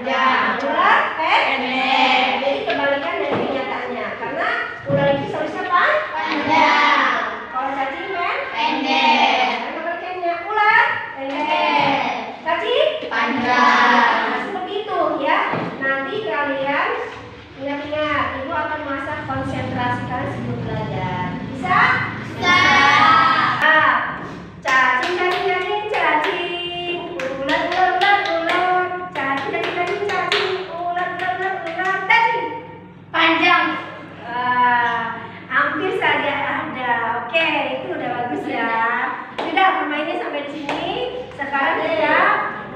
panjang. Ular pendek. Jadi kebalikan dari kenyataannya. Karena ular itu seharusnya panjang. Kalau cacing pendek. Dan kebalikannya ular pendek. Cacing panjang. Nah, seperti itu ya. Nanti kalian ingat-ingat, ibu akan masak konsentrasi kalian sebelum belajar. Bisa? Bisa. Nah, cacing. Ular. Cacing. Ular. Cacing. Panjang. Hampir saja ada. Oke, itu udah bagus ya. Sudah, permainnya sampai di sini. Sekarang kita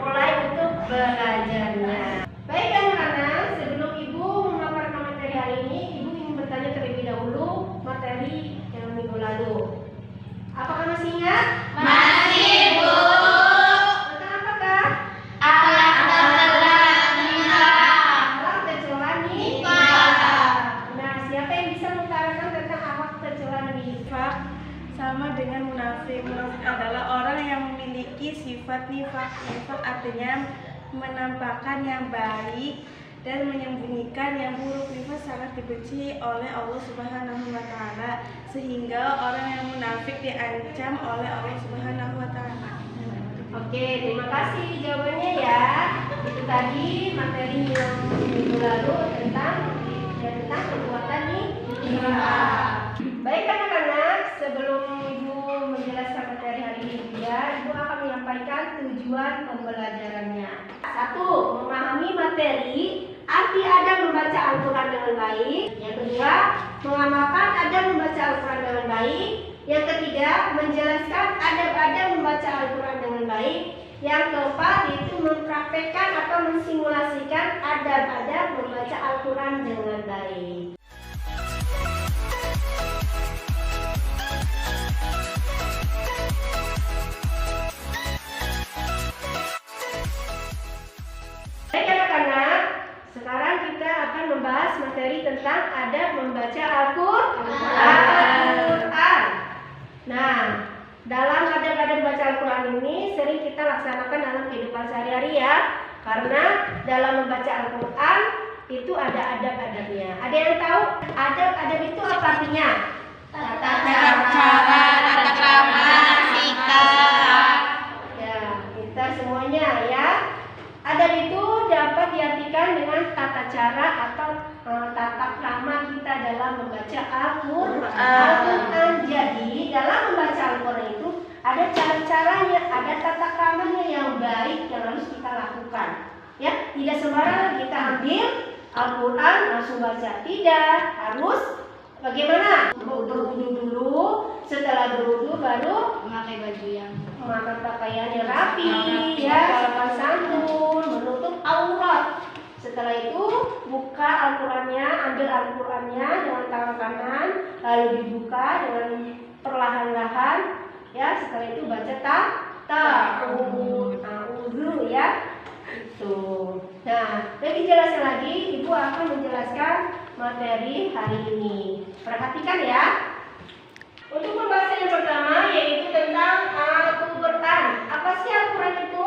mulai untuk belajarnya. Baik anak-anak, sebelum ibu memaparkan materi hari ini, ibu ingin bertanya terlebih dahulu materi yang minggu lalu. Apakah masih ingat? Masih, Bu. Tentang apakah? Alat-alat nifah. Alat tercela nifah. Nah, siapa yang bisa mengutarakan tentang alat tercela nifah? Sama dengan munafik. Munafik adalah orang yang memiliki sifat nifak. Nifak artinya menampakkan yang baik dan menyembunyikan yang buruk. Nifak sangat dibenci oleh Allah Subhanahu wa Ta'ala, sehingga orang yang munafik diancam oleh Allah Subhanahu wa Ta'ala. Oke, terima kasih jawabannya ya. Itu tadi materi yang minggu lalu tentang perbuatan nifak. Baik anak-anak, sebelum ibu menjelaskan materi hari ini juga, ibu akan menyampaikan tujuan pembelajarannya. 1. Memahami materi, arti ada membaca Al-Quran dengan baik. Yang kedua, mengamalkan ada membaca Al-Quran dengan baik. Yang ketiga, menjelaskan adab-adab membaca Al-Quran dengan baik. Yang keempat, yaitu mempraktekkan atau mensimulasikan adab-adab membaca Al-Quran dengan baik. Baik anak-anak, sekarang kita akan membahas materi tentang adab membaca Al-Quran. Nah, dalam adab-adab membaca Al-Quran ini sering kita laksanakan dalam kehidupan sehari-hari ya. Karena dalam membaca Al-Quran itu ada adab-adabnya. Ada yang tahu adab-adab itu apa artinya? Tata cara, tata krama, sikap. Ya, kita semuanya ya. Adab itu dapat diartikan dengan tata cara atau tata krama kita dalam membaca Al-Quran. Jadi dalam membaca Al-Quran itu ada cara-caranya, ada tata kramanya yang baik yang harus kita lakukan. Ya, tidak sembarangan kita ambil Al-Quran langsung baca. Tidak, harus bagaimana? Berwudu dulu, setelah berwudu baru Memakai baju yang memakai pakaian yang rapi, ya, sopan santun, menutup aurat. Setelah itu buka Al-Qurannya, ambil Al-Qurannya dengan tangan kanan, lalu dibuka dengan perlahan-lahan, ya. Setelah itu baca ta'awudzu, ya. Itu. Nah, lebih jelasnya lagi, ibu akan menjelaskan materi hari ini. Perhatikan ya. Untuk pembahasan yang pertama yaitu tentang Al-Quran. Apa sih Al-Quran itu?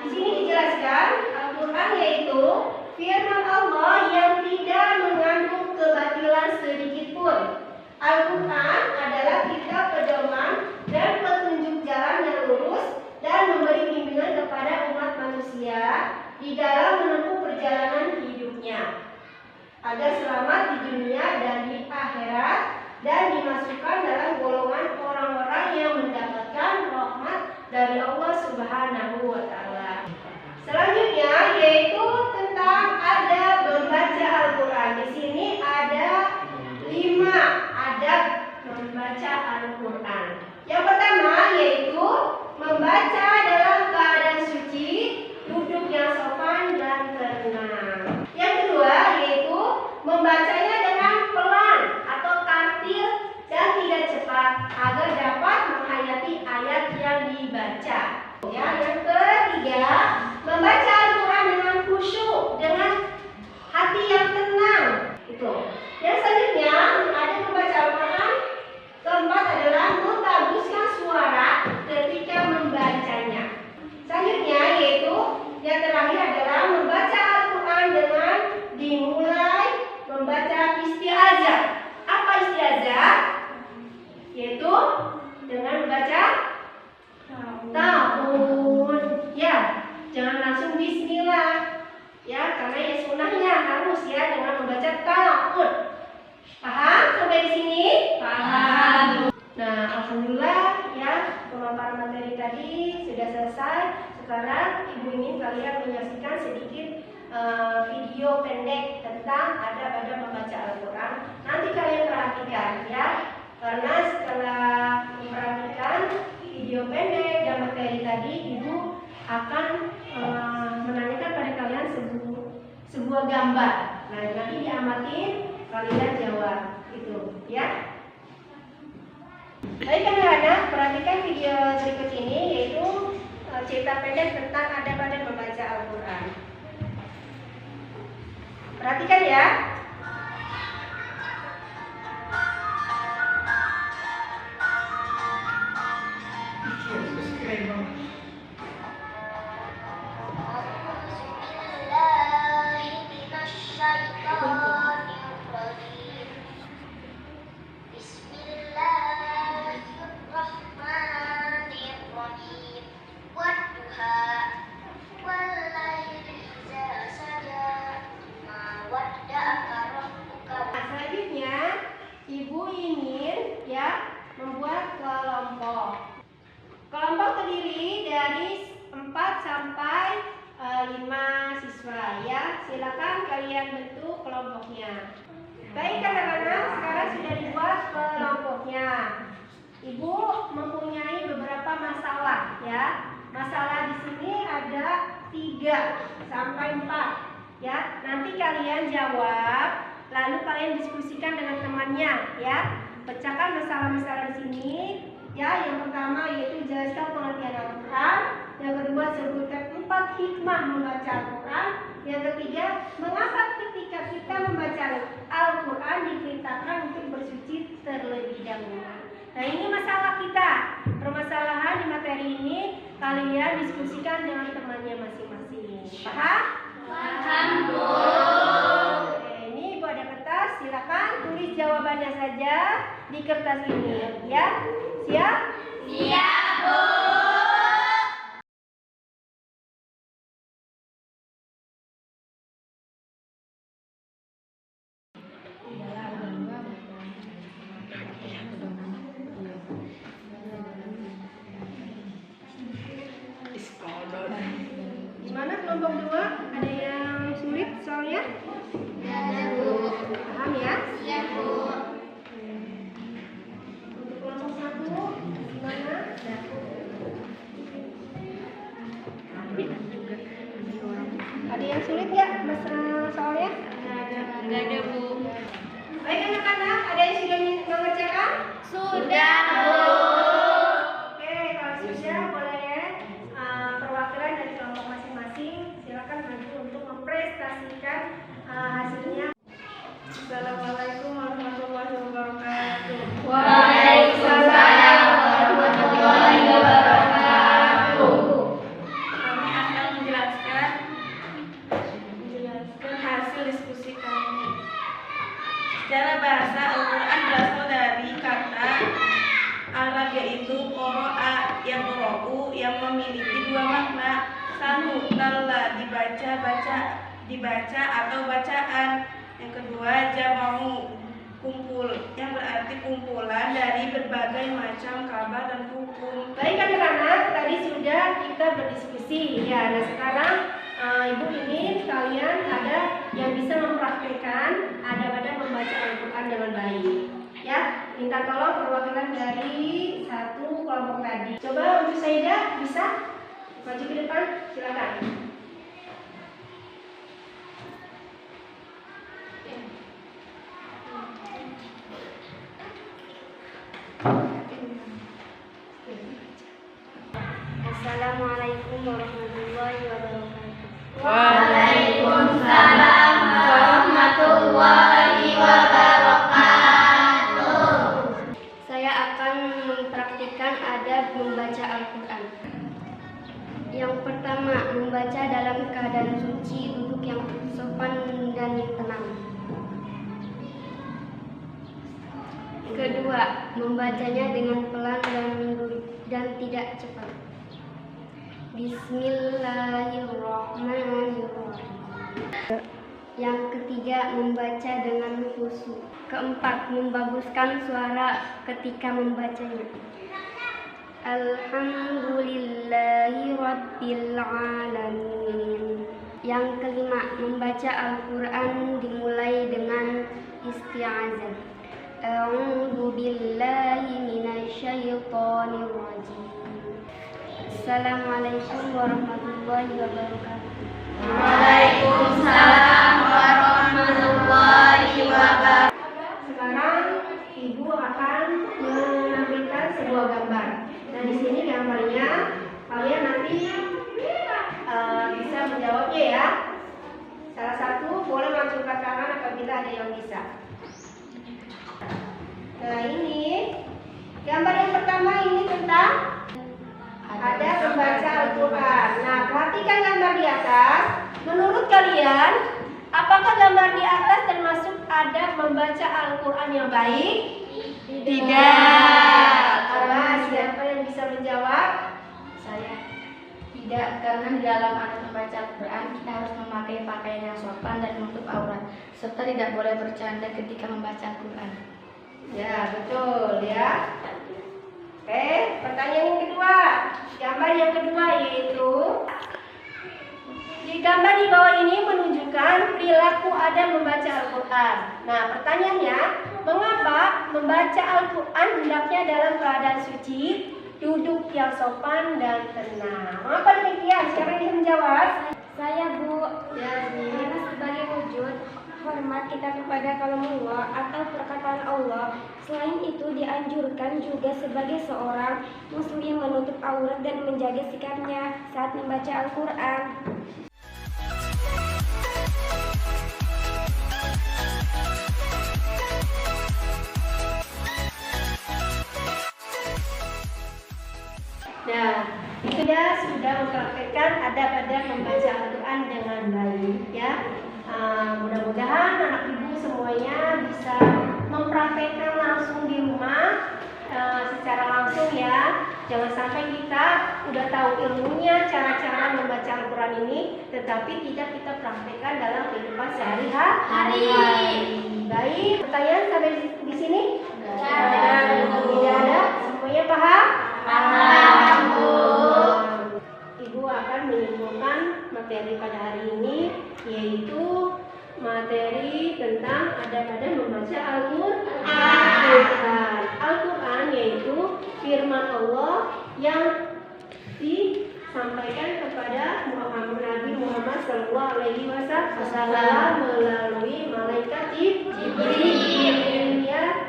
Di sini dijelaskan Al-Quran yaitu firman Allah yang tidak mengandung kebatilan sedikit pun. Al-Quran adalah kitab pedoman dan petunjuk jalan yang lurus dan memberi bimbingan kepada umat manusia di dalam menempuh perjalanan hidupnya agar selamat di dunia dan di akhirat, dan dimasukkan dalam golongan orang-orang yang mendapatkan rahmat dari Allah Subhanahu wa Ta'ala. Selanjutnya yaitu tentang adab membaca Al-Quran. Di sini ada 5 adab membaca Al-Quran. Yang pertama yaitu membaca dalam keadaan suci, duduk yang sopan dan tenang. Yang kedua yaitu membacanya dengan pelan atau tartil dan tidak cepat agar dapat menghayati ayat yang dibaca. Ya, yang ketiga, membaca Al-Quran dengan khusyuk, dengan hati yang tenang. Itu. Yang selanjutnya ada membaca Al-Quran. Keempat adalah membaguskan suara ketika membacanya. Selanjutnya yaitu yang terakhir adalah membaca Al-Quran bismillah. Ya, karena ya sunnahnya harus ya dengan membaca talaqut. Paham sampai di sini? Paham. Nah, alhamdulillah ya pemaparan materi tadi sudah selesai. Sekarang ibu ingin kalian menyaksikan sedikit video pendek tentang adab-adab membaca Al-Quran. Nanti kalian perhatikan ya, karena setelah memperhatikan video pendek dan materi tadi, ibu akan menanyakan pada kalian sebuah gambar. Nah, nanti diamatin, kalian jawab itu ya. Baik anak-anak, perhatikan video berikut ini, yaitu cerita pendek tentang adab-adab membaca Al-Quran. Perhatikan ya. Selanjutnya, ibu ingin ya membuat kelompok. Kelompok terdiri dari 4 sampai 5 siswa ya. Silakan kalian bentuk kelompoknya. Baik anak-anak, sekarang sudah dibuat kelompoknya. Ibu mempunyai beberapa masalah ya. Masalah di sini ada 3 sampai 4 ya. Nanti kalian jawab, lalu kalian diskusikan dengan temannya ya. Pecahkan masalah-masalah di sini. Ya, yang pertama yaitu jelaskan pengertian Al-Quran. Yang kedua, sebutkan 4 hikmah membaca Al-Quran. Yang ketiga, mengapa ketika kita membaca Al-Quran diperintahkan untuk bersuci terlebih dahulu. Nah, ini masalah kita. Permasalahan di materi ini kalian diskusikan dengan temannya masing-masing. Paham? Paham, Bu. Oke, ini Ibu ada kertas. Silakan tulis jawabannya saja di kertas ini ya. Siap? Siap, Bu. Gimana kelompok 2? Ada yang sulit soalnya? Ada, Bu. Paham ya? Siap, Bu. Untuk kelompok 1 gimana? Ada yang sulit nggak masalah soalnya? Nggak ada, Bu. Baik anak-anak, ada yang sudah mengerjakan? Sudah, Bu. Oke, kalau sudah boleh perwakilan dari kelompok masing-masing silakan maju untuk mempresentasikan hasilnya. Assalamualaikum warahmatullahi wabarakatuh. Waalaikumsalam warahmatullahi wabarakatuh. Kami akan menjelaskan hasil diskusi kami. Secara bahasa, Al-Quran berasal dari kata Arab yaitu qoro'a yang qoro'u yang memiliki 2 makna. 1. Talla dibaca atau bacaan. Yang kedua, jama'u kumpul yang berarti kumpulan dari berbagai macam kabar dan hukum. Baik anak-anak, tadi sudah kita berdiskusi ya. Nah sekarang ibu ingin kalian ada yang bisa mempraktikkan adab-adab membaca Al-Quran dengan baik. Ya, minta tolong perwakilan dari 1 kelompok tadi. Coba untuk Saida bisa maju ke depan, silakan. Assalamualaikum warahmatullahi wabarakatuh. Waalaikumsalam warahmatullahi wabarakatuh. Saya akan mempraktikkan adab membaca Al-Quran. Yang pertama, membaca dalam keadaan suci, duduk yang sopan dan tenang. Kedua, membacanya dengan pelan dan tidak cepat. Bismillahirrahmanirrahim. Yang ketiga, membaca dengan khusyuk. Keempat, membaguskan suara ketika membacanya. Alhamdulillahi Rabbil Alamin. Yang kelima, membaca Al-Quran dimulai dengan isti'azah. A'udzu billahi minasyaitonir rajim. Assalamualaikum warahmatullahi wabarakatuh. Waalaikumsalam warahmatullahi wabarakatuh. Sekarang Ibu akan menampilkan sebuah gambar. Nah, di sini gambarnya kalian nanti bisa menjawabnya ya. Salah satu boleh mengacungkan tangan apabila ada yang bisa. Nah, ini gambar yang pertama ini tentang ada membaca Al-Quran. Nah, perhatikan gambar di atas. Menurut kalian, apakah gambar di atas termasuk adab membaca Al-Quran yang baik? Tidak. Karena siapa yang bisa menjawab? Saya tidak, karena di dalam adab membaca Al-Quran kita harus memakai pakaian yang sopan dan menutup aurat, serta tidak boleh bercanda ketika membaca Al-Quran. Ya, betul ya. Oke, pertanyaan yang kedua. Gambar yang kedua yaitu di gambar di bawah ini menunjukkan perilaku adab membaca Al-Quran. Nah, pertanyaannya, mengapa membaca Al-Quran hendaknya dalam keadaan suci, duduk yang sopan dan tenang? Mengapa demikian? Siapa yang bisa menjawab? Saya, Bu. Ya, Karena sebagai wujud hormat kita kepada kalamullah atau perkataan Allah. Selain itu dianjurkan juga sebagai seorang muslim menutup aurat dan menjaga sikapnya saat membaca Al-Quran. Nah, kita sudah mempraktekkan adab-adab membaca Al-Quran dengan baik ya. Mudah-mudahan anak ibu semuanya bisa mempraktekkan langsung di rumah secara langsung ya. Jangan sampai kita udah tahu ilmunya, cara-cara membaca Al-Quran ini, tetapi tidak kita praktekkan dalam kehidupan sehari-hari. Baik, pertanyaan sampai di sini? Tidak ada? Semuanya paham? Paham, Bu. Ibu akan menyimpulkan materi pada hari ini, yaitu materi tentang adab-adab membaca Al-Quran. Al-Quran yaitu firman Allah yang disampaikan kepada Nabi Muhammad SAW melalui malaikat Jibril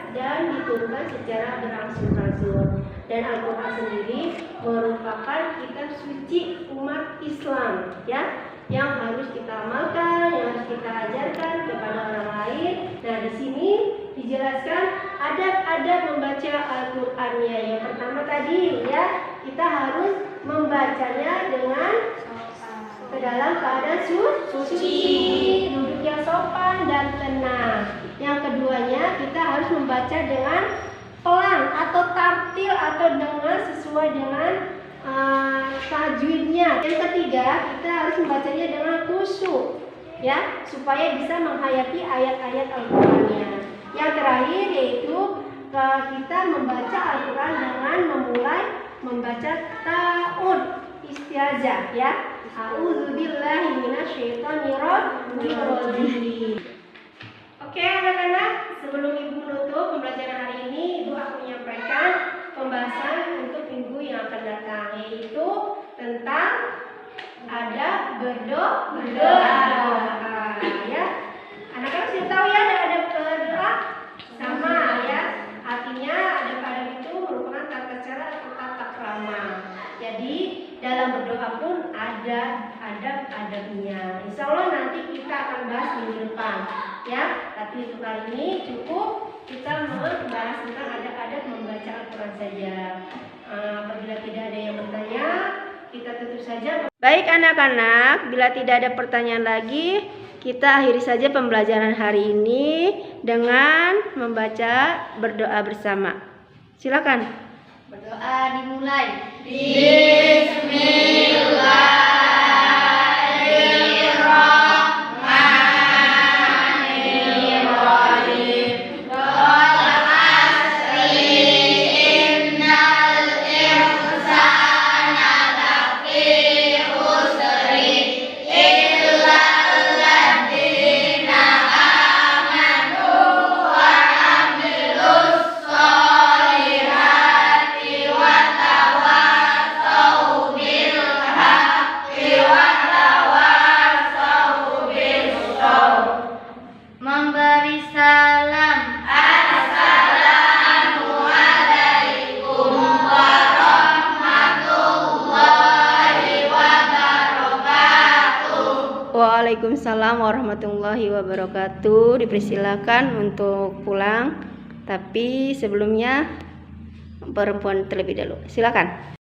dan diturunkan secara berangsur-angsur. Dan Al-Quran sendiri merupakan kitab suci umat Islam ya, yang harus kita amalkan, yang harus kita ajarkan kepada orang lain. Nah, di sini dijelaskan adab-adab membaca Al-Qur'annya. Yang pertama tadi ya, kita harus membacanya dengan ke dalam keadaan suci, duduk yang sopan dan tenang. Yang keduanya, kita harus membaca dengan pelan atau tartil atau dengan sesuai dengan tajwidnya. Yang ketiga, kita harus membacanya dengan khusyuk ya, supaya bisa menghayati ayat-ayat Al-Qur'annya. Yang terakhir yaitu kita membaca Al-Quran dengan memulai membaca ta'ud isti'azah ya. A'udzubillahi minasyaitonirrajim. Oke anak-anak, sebelum Ibu menutup pembelajaran hari ini, Ibu akan menyampaikan pembahasan untuk minggu yang akan datang, yaitu tentang adab berdoa ya. Anak-anak sudah tahu ya adab berdoa sama ya. Artinya adab itu merupakan tata cara atau tata krama. Jadi dalam berdoa pun ada adab-adabnya. Insya Allah nanti kita akan bahas minggu depan ya. Tapi untuk kali ini cukup kita membahas tentang adab-adab membaca Al-Quran saja. Apabila tidak ada yang bertanya, kita tutup saja. Baik anak-anak, bila tidak ada pertanyaan lagi, kita akhiri saja pembelajaran hari ini dengan membaca berdoa bersama. Silakan. Berdoa dimulai. Bismillah. Waalaikumsalam warahmatullahi wabarakatuh. Dipersilakan untuk pulang, tapi sebelumnya perempuan terlebih dahulu. Silakan.